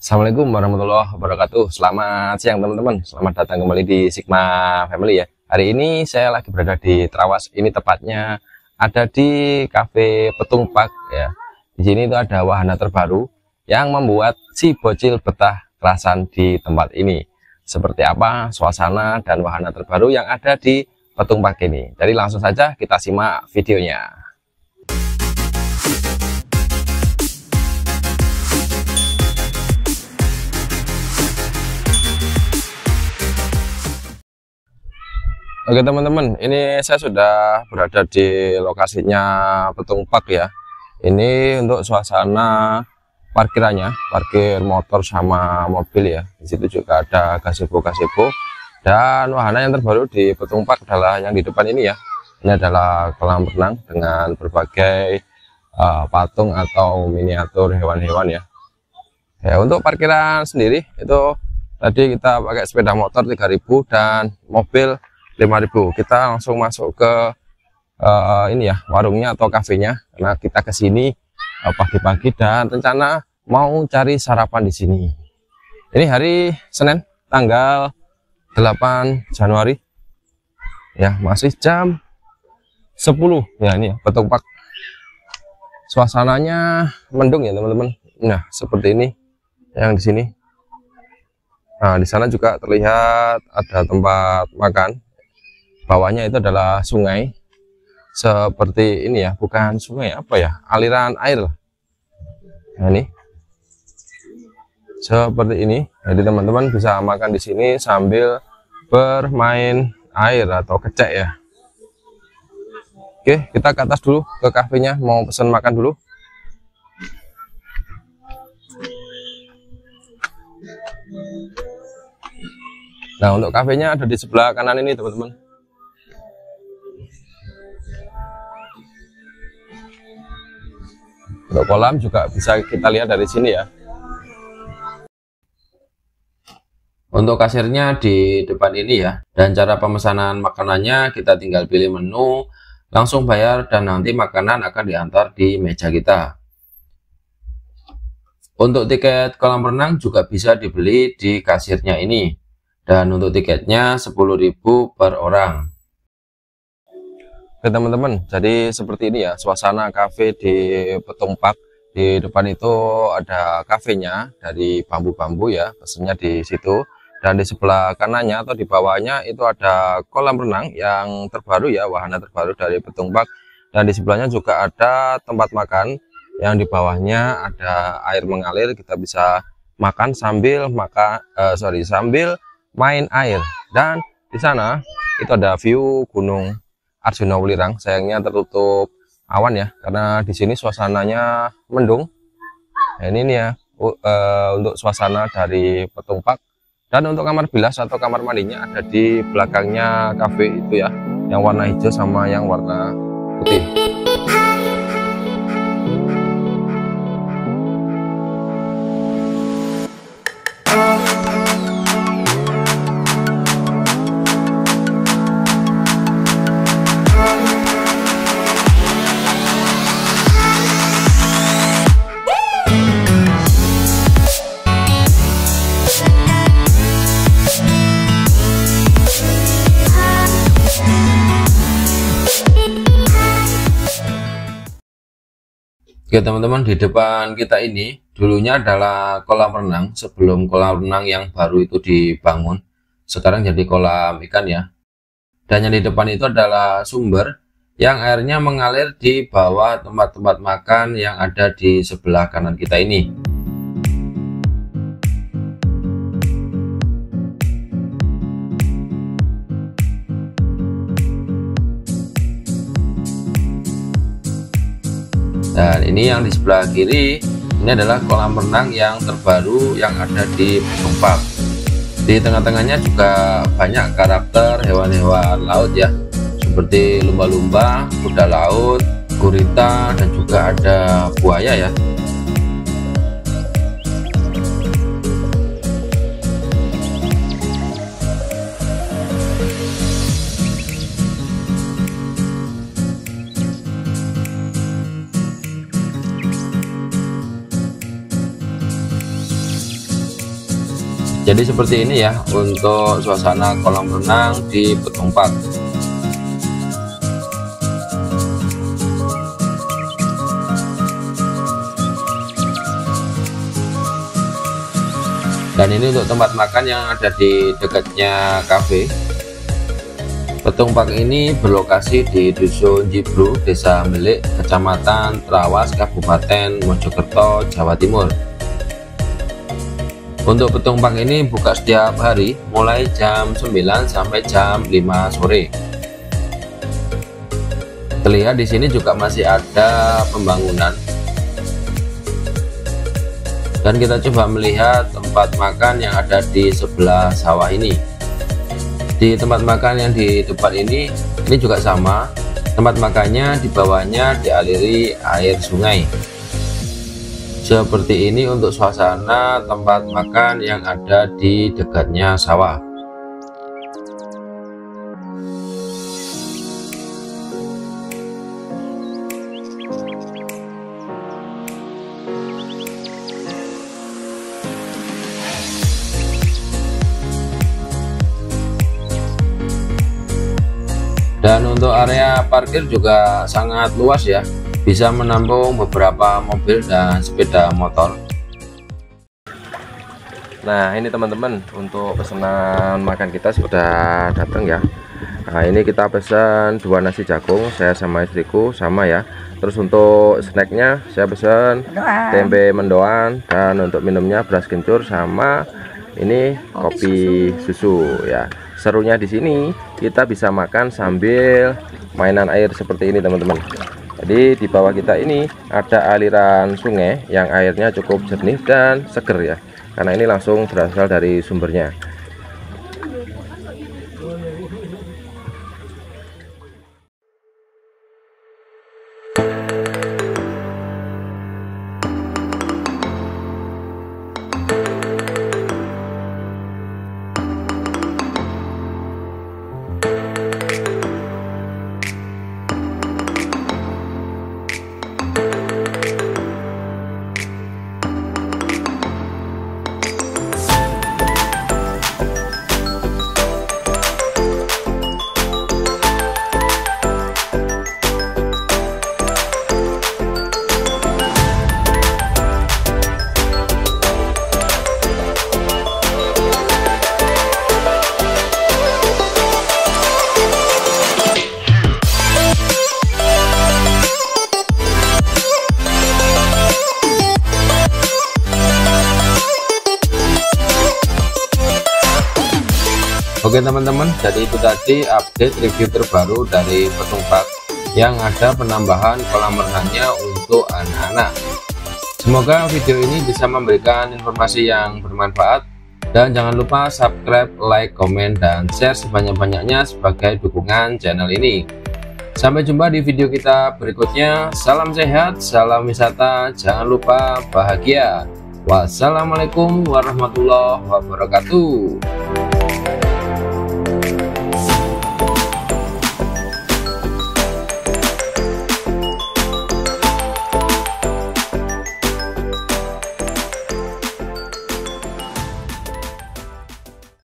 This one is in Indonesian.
Assalamualaikum warahmatullahi wabarakatuh. Selamat siang teman-teman. Selamat datang kembali di Sigma Family ya. Hari ini saya lagi berada di Trawas. Ini tepatnya ada di Cafe Petung Park ya. Di sini itu ada wahana terbaru yang membuat si bocil betah kerasan di tempat ini. Seperti apa suasana dan wahana terbaru yang ada di Petung Park ini. Jadi langsung saja kita simak videonya. Oke teman-teman, ini saya sudah berada di lokasinya Petung Park ya. Ini untuk suasana parkirannya, parkir motor sama mobil ya. Di situ juga ada gazebo. Dan wahana yang terbaru di Petung Park adalah yang di depan ini ya. Ini adalah kolam renang dengan berbagai patung atau miniatur hewan-hewan ya. Ya, untuk parkiran sendiri itu tadi kita pakai sepeda motor 3.000 dan mobil 5.000. Kita langsung masuk ke ini ya, warungnya atau kafenya, karena kita ke sini pagi-pagi dan rencana mau cari sarapan di sini. Ini hari Senin tanggal 8 Januari ya, masih jam 10 ya. Ini ya, Petung Park suasananya mendung ya teman-teman. Nah seperti ini yang di sini. Nah di sana juga terlihat ada tempat makan. Bawahnya itu adalah sungai seperti ini ya, bukan sungai, apa ya, aliran air. Nah ini seperti ini. Jadi teman-teman bisa makan di sini sambil bermain air atau kecek ya. Oke, kita ke atas dulu ke kafenya, mau pesan makan dulu. Nah untuk kafenya ada di sebelah kanan ini teman-teman. Untuk kolam juga bisa kita lihat dari sini ya. Untuk kasirnya di depan ini ya. Dan cara pemesanan makanannya kita tinggal pilih menu, langsung bayar dan nanti makanan akan diantar di meja kita. Untuk tiket kolam renang juga bisa dibeli di kasirnya ini. Dan untuk tiketnya 10.000 per orang. Oke teman-teman, jadi seperti ini ya suasana kafe di Petung Park. Di depan itu ada kafenya dari bambu-bambu ya, pesennya di situ. Dan di sebelah kanannya atau di bawahnya itu ada kolam renang yang terbaru ya, wahana terbaru dari Petung Park. Dan di sebelahnya juga ada tempat makan yang di bawahnya ada air mengalir, kita bisa makan sambil sambil main air. Dan di sana itu ada view Gunung Arjuna Welirang. Sayangnya tertutup awan ya, karena di sini suasananya mendung. Nah, ini nih ya untuk suasana dari Petung Park. Dan untuk kamar bilas atau kamar mandinya ada di belakangnya kafe itu ya, yang warna hijau sama yang warna putih. Oke teman-teman, di depan kita ini dulunya adalah kolam renang sebelum kolam renang yang baru itu dibangun. Sekarang jadi kolam ikan ya. Dan yang di depan itu adalah sumber yang airnya mengalir di bawah tempat-tempat makan yang ada di sebelah kanan kita ini. Dan ini yang di sebelah kiri, ini adalah kolam renang yang terbaru yang ada di Petung Park. Di tengah-tengahnya juga banyak karakter hewan-hewan laut ya, seperti lumba-lumba, kuda laut, gurita, dan juga ada buaya ya. Jadi seperti ini ya untuk suasana kolam renang di Petung Park. Dan ini untuk tempat makan yang ada di dekatnya kafe. Petung Park ini berlokasi di Dusun Jibru, Desa Melik, Kecamatan Trawas, Kabupaten Mojokerto, Jawa Timur. Untuk Petung Park ini buka setiap hari mulai jam 9 sampai jam 5 sore. Terlihat di sini juga masih ada pembangunan. Dan kita coba melihat tempat makan yang ada di sebelah sawah ini. Di tempat makan yang di depan ini juga sama. Tempat makannya di bawahnya dialiri air sungai. Seperti ini untuk suasana tempat makan yang ada di dekatnya sawah. Dan untuk area parkir juga sangat luas ya, bisa menampung beberapa mobil dan sepeda motor. Nah ini teman-teman, untuk pesanan makan kita sudah datang ya. Nah ini kita pesan 2 nasi jagung, saya sama istriku sama ya. Terus untuk snacknya saya pesan tempe mendoan, dan untuk minumnya beras kencur sama ini kopi susu ya. Serunya di sini kita bisa makan sambil mainan air seperti ini teman-teman. Jadi di bawah kita ini ada aliran sungai yang airnya cukup jernih dan seger ya, karena ini langsung berasal dari sumbernya. Oke teman-teman, jadi itu tadi update review terbaru dari Petung Park yang ada penambahan kolam renangnya untuk anak-anak. Semoga video ini bisa memberikan informasi yang bermanfaat, dan jangan lupa subscribe, like, komen, dan share sebanyak-banyaknya sebagai dukungan channel ini. Sampai jumpa di video kita berikutnya. Salam sehat, salam wisata, jangan lupa bahagia. Wassalamualaikum warahmatullahi wabarakatuh.